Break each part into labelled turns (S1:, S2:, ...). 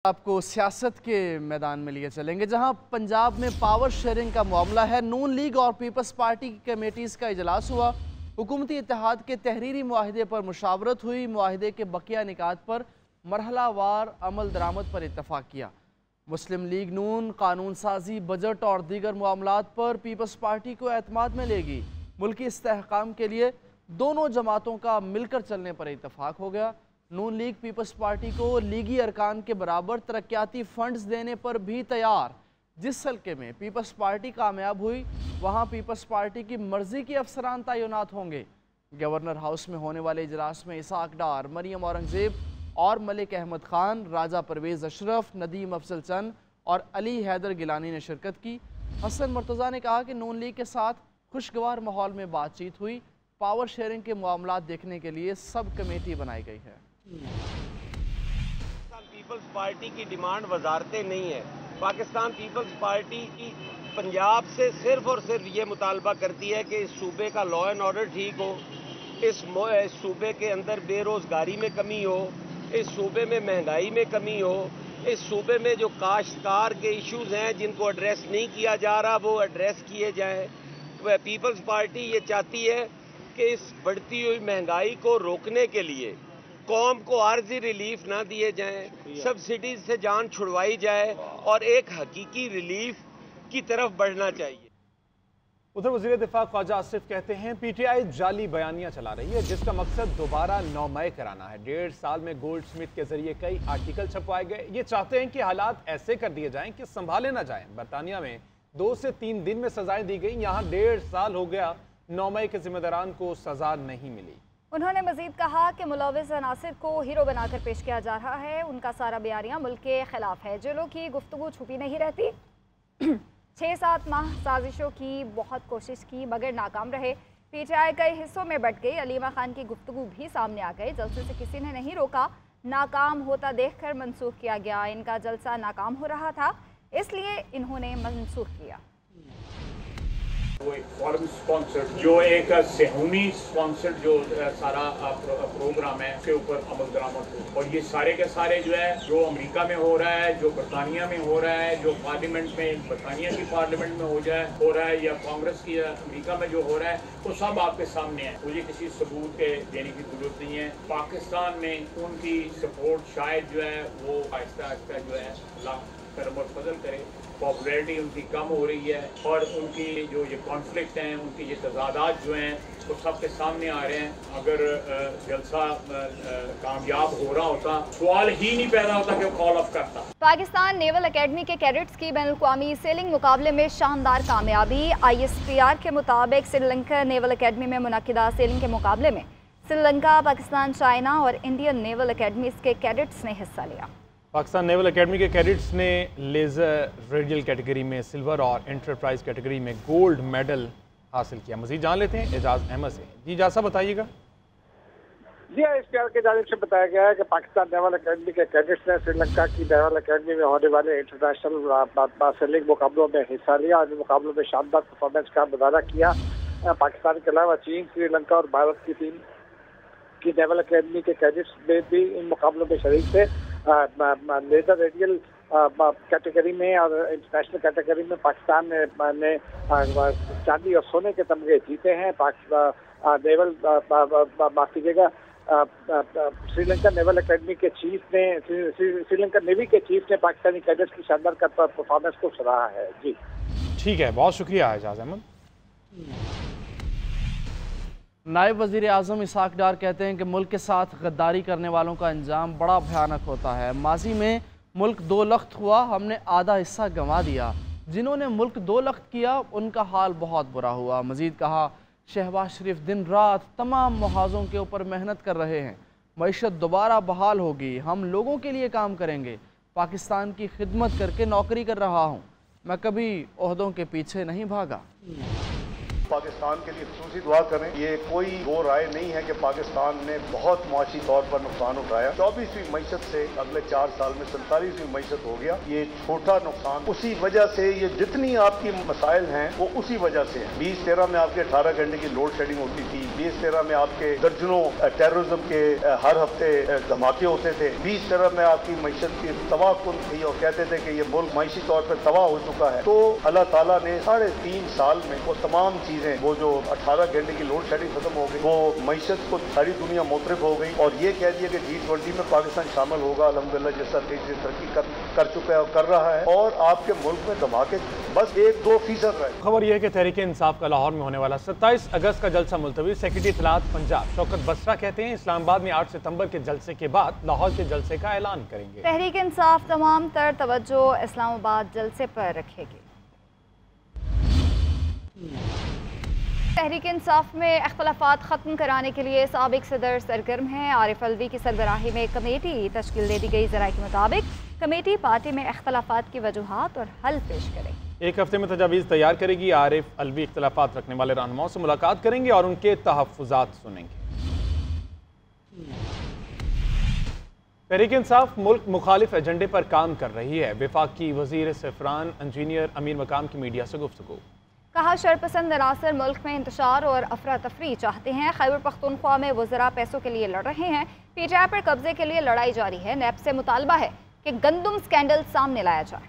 S1: आपको सियासत के मैदान में लिए चलेंगे, जहां पंजाब में पावर शेयरिंग का मामला है। नून लीग और पीपल्स पार्टी की कमेटीज़ का इजलास हुआ। हुकूमती इत्तेहाद के तहरीरी मुआहिदे पर मुशावरत हुई। मुआहिदे के बकिया निकात पर मरहलावार अमल दरामद पर इत्तफाक किया। मुस्लिम लीग नून कानून साजी, बजट और दीगर मामलात पर पीपल्स पार्टी को एतमाद में लेगी। मुल्की इस्तेहकाम के लिए दोनों जमातों का मिलकर चलने पर इत्तफाक हो गया। नून लीग पीपल्स पार्टी को लीगी अरकान के बराबर तरक्याती फंड्स देने पर भी तैयार। जिस हल्के में पीपल्स पार्टी कामयाब हुई वहाँ पीपल्स पार्टी की मर्जी के अफसरान तैनात होंगे। गवर्नर हाउस में होने वाले इजलास में इसाक डार, मरियम औरंगजेब और मलिक अहमद खान, राजा परवेज़ अशरफ, नदीम अफजल चंद और अली हैदर गिलानी ने शिरकत की। हसन मुर्तज़ा ने कहा कि नून लीग के साथ खुशगवार माहौल में बातचीत हुई। पावर शेयरिंग के मामलात देखने के लिए सब कमेटी बनाई गई है।
S2: पीपल्स पार्टी की डिमांड वजारतें नहीं है। पाकिस्तान पीपल्स पार्टी की पंजाब से सिर्फ और सिर्फ ये मुतालबा करती है कि इस सूबे का लॉ एंड ऑर्डर ठीक हो, इस सूबे के अंदर बेरोजगारी में कमी हो, इस सूबे में महंगाई में कमी हो, इस सूबे में जो काश्तकार के इश्यूज हैं जिनको एड्रेस नहीं किया जा रहा वो एड्रेस किए जाएं। वह पीपल्स पार्टी ये चाहती है कि इस बढ़ती हुई महंगाई को रोकने के लिए कौम को आर्जी रिलीफ ना दिए जाएं, सब्सिडीज से जान छुड़वाई जाए और एक हकीकी रिलीफ की तरफ बढ़ना चाहिए।
S3: उधर वज़ीर दिफा ख्वाजा आसिफ कहते हैं पीटीआई जाली बयानियां चला रही है जिसका मकसद दोबारा नौमय कराना है। 1.5 साल में गोल्ड स्मिथ के जरिए कई आर्टिकल छपवाए गए। ये चाहते हैं कि हालात ऐसे कर दिए जाएं कि संभाले ना जाएं। बरतानिया में 2 से 3 दिन में सजाएं दी गई, यहाँ 1.5 साल हो गया नौमय के जिम्मेदारान को सजा नहीं मिली।
S4: उन्होंने मजीद कहा कि मुलविस अनासिर को हीरो बनाकर पेश किया जा रहा है। उनका सारा बयानिया मुल्क के खिलाफ है। जिलों की गुफ्तगू छुपी नहीं रहती। 6-7 माह साजिशों की बहुत कोशिश की मगर नाकाम रहे। पीटीआई कई हिस्सों में बट गई। अलीमा खान की गुफ्तगू भी सामने आ गई। जलसे से किसी ने नहीं रोका, नाकाम होता देखकर मनसूख किया गया। इनका जलसा नाकाम हो रहा था इसलिए इन्होंने मनसूख किया।
S5: वो एक फॉरेन स्पॉन्सर्ड जो एक सेहूनी स्पॉन्सर्ड जो सारा प्रोग्राम है उसके ऊपर अमल दरामद हो। और ये सारे के सारे जो है जो अमेरिका में हो रहा है, जो बरतानिया में हो रहा है, जो पार्लियामेंट में बरतानिया की पार्लियामेंट में हो रहा है या कांग्रेस की अमेरिका में जो हो रहा है वो सब आपके सामने है। मुझे किसी सबूत के देने की जरूरत नहीं है। पाकिस्तान में उनकी सपोर्ट शायद जो है वो आहिस्ता आहिस्ता जो है अल्लाह करम और फजल करे, पॉपुलैरिटी उनकी कम हो रही है और उनकी जो ये कॉन्फ्लिक्ट हैं, उनकी ये तजादात जो हैं वो सबके सामने आ रहे हैं। अगर जलसा कामयाब हो रहा होता सवाल ही नहीं पैदा होता कि वो कॉल ऑफ करता।
S4: पाकिस्तान नेवल एकेडमी के कैडेट्स की बैनुल-अक़वामी सेलिंग मुकाबले में शानदार कामयाबी। ISPR के मुताबिक श्रीलंका नेवल एकेडमी में मुनक्किदा सेलिंग के मुकाबले में श्रीलंका, पाकिस्तान, चाइना और इंडियन नेवल एकेडमीज के कैडेट्स ने हिस्सा लिया।
S3: पाकिस्तान नेवल एकेडमी के कैडेट्स ने लेज़र रेडियल कैटेगरी में सिल्वर और एंटरप्राइज कैटेगरी में गोल्ड मेडल हासिल किया। मज़ीद जान लेते हैं एजाज अहमद से। जी एजाज साहब बताइएगा।
S6: जी ISPR की जानिब से बताया गया है कि पाकिस्तान नेवल एकेडमी के कैडेट्स ने श्रीलंका की नेवल एकेडमी में होने वाले इंटरनेशनल सेलिंग मुकाबलों में हिस्सा लिया और इन मुकाबलों में शानदार परफॉर्मेंस का मुजाहरा किया। पाकिस्तान के अलावा चीन, श्रीलंका और भारत की टीम की नेवल एकेडमी के कैडेट्स में भी इन मुकाबलों में शरीक थे। लेजर रेडियल कैटेगरी में और इंटरनेशनल कैटेगरी में पाकिस्तान ने चांदी और सोने के तमगे जीते हैं। नेवल श्रीलंका नेवल एकेडमी के चीफ ने श्रीलंका नेवी के चीफ ने पाकिस्तानी कैडेट्स की शानदार परफॉर्मेंस को सराहा है। जी
S3: ठीक है, बहुत शुक्रिया एजाज अहमद।
S1: नायब वज़ीर आज़म इसाक डार कहते हैं कि मुल्क के साथ गद्दारी करने वालों का अंजाम बड़ा भयानक होता है। माजी में मुल्क 2 लख्त हुआ, हमने आधा हिस्सा गंवा दिया। जिन्होंने मुल्क 2 लख्त किया उनका हाल बहुत बुरा हुआ। मज़ीद कहा शहबाज शरीफ दिन रात तमाम मुहाज़ों के ऊपर मेहनत कर रहे हैं। मईशत दोबारा बहाल होगी, हम लोगों के लिए काम करेंगे। पाकिस्तान की खिदमत करके नौकरी कर रहा हूँ, मैं कभी ओहदों के पीछे नहीं भागा।
S7: पाकिस्तान के लिए खसूसी दुआ करें। ये कोई दो राय नहीं है कि पाकिस्तान ने बहुत मुआशी तौर पर नुकसान उठाया। 24वीं मईशत से अगले 4 साल में 47वीं मईशत हो गया। ये छोटा नुकसान उसी वजह से, ये जितनी आपकी मसाइल हैं वो उसी वजह से है। 2013 में आपके 18 घंटे की लोड शेडिंग होती थी। 2013 में आपके दर्जनों टेररिज्म के हर हफ्ते धमाके होते थे। 2013 में आपकी मईशत की तबाह कुन थी और कहते थे कि ये मुल्क मईशी तौर पर तबाह हो चुका है। तो अल्लाह ताला ने 3.5 साल में वो तमाम चीजें, वो जो 18 घंटे की लोड शेडिंग खत्म हो गई, वो मईशत को सारी दुनिया मुतरफ हो गई और ये कह दिया कि G20 में पाकिस्तान शामिल होगा। अल्हम्दुलिल्लाह जैसा तेजी से तरक्की कर चुका है और कर रहा है, और आपके मुल्क में धमाके बस 1-2% रहे।
S3: खबर यह है कि तहरीक इंसाफ का लाहौर में होने वाला 27 अगस्त का जलसा मुलतवी। सेक्रेटरी इत्तलात पंजाब शौकत बसरा कहते हैं इस्लामाबाद में 8 सितंबर के जलसे के बाद लाहौर के जलसे का ऐलान करेंगे।
S4: तहरीक इंसाफ तमाम तर तवज्जो इस्लामाबाद जलसे पर रखेगी। तहरीक इंसाफ में इख्तलाफात ख़त्म कराने के लिए साबिक सदर सरगर्म हैं। आरिफ अलवी की सरबराही में कमेटी तश्कील दे दी गई। ज़राए के मुताबिक कमेटी पार्टी में इख्तलाफात की वजूहात और हल पेश करेगी।
S3: 1 हफ्ते में तजावीज़ तैयार करेगी। आरिफ अलवी इख्तलाफात रखने वाले रहनुमाओं से मुलाकात करेंगे और उनके तहफ़्फ़ुज़ात सुनेंगे। तहरीक इंसाफ मुल्क मुखालिफ एजेंडे पर काम कर रही है। वफाकी वज़ीर सफ़रान इंजीनियर अमीर मकाम की मीडिया से गुफ्तगू।
S4: कहा शरपसंद अनासर मुल्क में इंतशार और अफरा तफरी चाहते हैं। खैबर पख्तूनख्वा में वज़रा पैसों के लिए लड़ रहे हैं। PTI पर कब्जे के लिए लड़ाई जारी है। नैब से मुतालबा है कि गंदुम स्कैंडल सामने लाया जाए।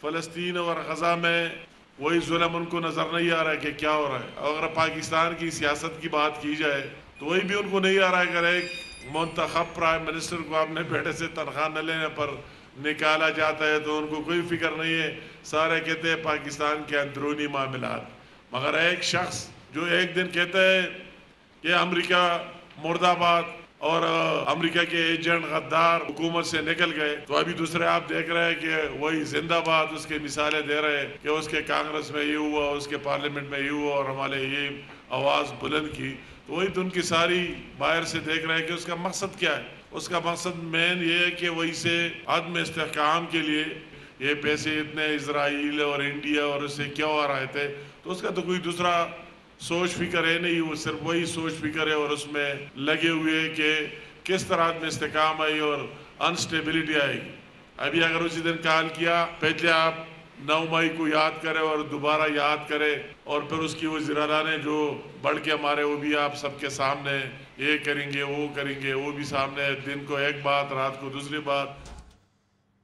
S8: फ़लस्तीन और गज़ा में वही जुल्म उनको नज़र नहीं आ रहा है कि क्या हो रहा है। अगर पाकिस्तान की सियासत की बात की जाए तो वही भी उनको नहीं आ रहा है कि एक मुंतखब प्राइम मिनिस्टर को अपने बेटे से तनख्वाह न लेने पर निकाला जाता है तो उनको कोई फिक्र नहीं है। सारे कहते हैं पाकिस्तान के अंदरूनी मामलात, मगर एक शख्स जो एक दिन कहता है कि अमेरिका मुर्दाबाद और अमेरिका के एजेंट गद्दार हुकूमत से निकल गए, तो अभी दूसरे आप देख रहे हैं कि वही जिंदाबाद उसके मिसालें दे रहे हैं कि उसके कांग्रेस में ये हुआ, उसके पार्लियामेंट में ये हुआ और हमारे ये आवाज़ बुलंद की। तो वही तो उनकी सारी बाहर से देख रहे हैं कि उसका मकसद क्या है। उसका मकसद मेन ये है कि वही से अदम इस्तेहकाम के लिए ये पैसे इतने इजराइल और इंडिया और उससे क्यों आ रहे थे, तो उसका तो कोई दूसरा सोच फिक्र है नहीं। वो सिर्फ वही सोच फिक्र है और उसमें लगे हुए कि किस तरह में इस्तेहकाम आई और अनस्टेबिलिटी आएगी। अभी अगर उसी दिन कॉल किया, पहले आप 9 मई को याद करें और दोबारा याद करें और फिर उसकी वज़ीर-ए-आला ने जो बढ़ के हमारे वो भी आप सबके सामने ये करेंगे वो करेंगे, वो भी सामने, दिन को एक बात रात को दूसरी बात।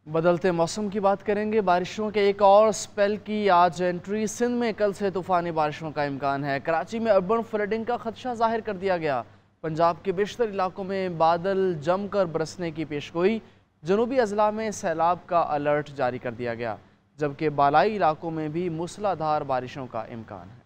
S1: बदलते मौसम की बात करेंगे। बारिशों के एक और स्पेल की आज एंट्री। सिंध में कल से तूफ़ानी बारिशों का इम्कान है। कराची में अर्बन फ्लडिंग का खदशा जाहिर कर दिया गया। पंजाब के बेशतर इलाकों में बादल जमकर बरसने की पेशगोई। जनूबी अजला में सैलाब का अलर्ट जारी कर दिया गया, जबकि बालाई इलाकों में भी मूसलाधार बारिशों का इम्कान है।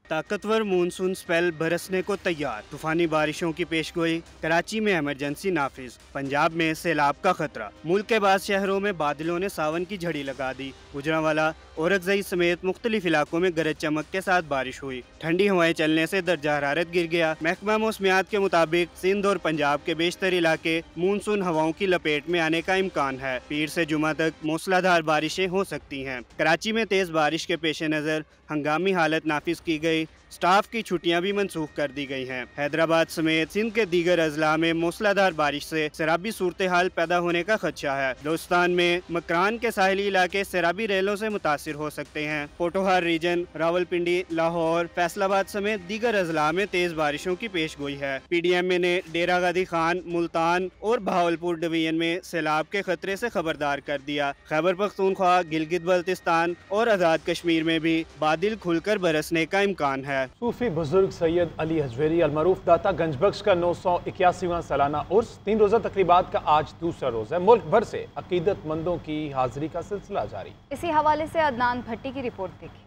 S9: ताकतवर मानसून स्पेल बरसने को तैयार। तूफानी बारिशों की पेशगोई। कराची में इमरजेंसी नाफिज। पंजाब में सैलाब का खतरा। मुल्क के बाद शहरों में बादलों ने सावन की झड़ी लगा दी। गुजरांवाला, औरकज़ई समेत मुख्तलिफ इलाकों में गरज चमक के साथ बारिश हुई। ठंडी हवाएं चलने से दर्जा हरारत गिर गया। महकमा मौसमियात के मुताबिक सिंध और पंजाब के बेशतर इलाके मानसून हवाओं की लपेट में आने का इम्कान है। पीर से जुमा तक मूसलाधार बारिशें हो सकती हैं। कराची में तेज बारिश के पेश नज़र हंगामी हालत नाफिज की गई। स्टाफ की छुट्टियां भी मंसूख कर दी गई हैं। हैदराबाद समेत सिंध के दीगर अजला में मूसलाधार बारिश से सैराबी सूरत हाल पैदा होने का खदशा है। बलूचिस्तान में मकरान के साहिली इलाके सैराबी रेलों से मुतासिर हो सकते हैं। पोटोहार रीजन, रावलपिंडी, लाहौर, फैसलाबाद समेत दीगर अजला में तेज बारिशों की पेशगोई है। PDMA ने डेरा गादी खान, मुल्तान और बहावलपुर डिवीजन में सैलाब के खतरे से खबरदार कर दिया। खैबर पख्तूनख्वा, गिलगित बल्तिस्तान और आज़ाद कश्मीर में भी बादल खुलकर बरसने का इम्कान है।
S3: सूफी बुजुर्ग सैयद अली हजवेरी अलमरूफ दाता गंजबख्श का 981वां सालाना उर्स 3 रोज़ा तकरीबात का आज दूसरा रोज़ है। मुल्क भर से अकीदतमंदों की हाजिरी का सिलसिला जारी।
S4: इसी हवाले से अदनान भट्टी की रिपोर्ट देखिए।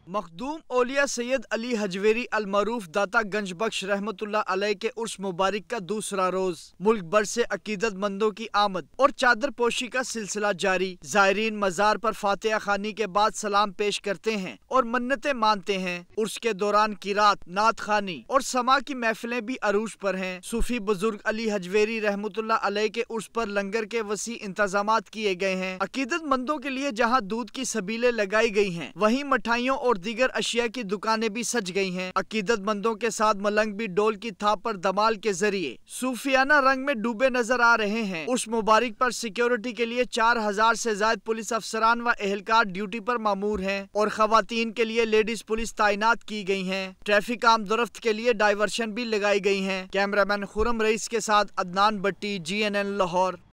S10: मखदूम औलिया सैयद अली हजवेरी अलमरूफ दाता गंजबख्श रहमतुल्लाह अलैह के उर्स मुबारक का दूसरा रोज। मुल्क भर से अकीदतमंदों की आमद और चादर पोशी का सिलसिला जारी। जायरीन मजार पर फातिहा खानी के बाद सलाम पेश करते हैं और मन्नतें मानते हैं। उर्स के दौरान किरात, नात खानी और समा की महफिलें भी अरूज पर हैं। सूफी बुजुर्ग अली हजवेरी रहमतुल्लाह अलैह के उर्स पर लंगर के वसी इंतजामात किए गए हैं। अकीदतमंदों के लिए जहाँ दूध की सबीलें लगाई गई हैं, वहीं मिठाइयों और और दीगर अशिया की दुकानें भी सज गई हैं। अकीदतमंदों के साथ मलंग भी डोल की थाप पर धमाल के जरिए सूफियाना रंग में डूबे नजर आ रहे हैं। उर्स मुबारक पर सिक्योरिटी के लिए 4000 से ज्यादा पुलिस अफसरान व एहलकार ड्यूटी पर मामूर हैं और खवातीन के लिए लेडीज पुलिस तैनात की गई हैं। ट्रैफिक आम दुरफ्त के लिए डायवर्शन भी लगाई गई हैं। कैमरामैन खुरम रईस के साथ अदनान भट्टी, GNN लाहौर।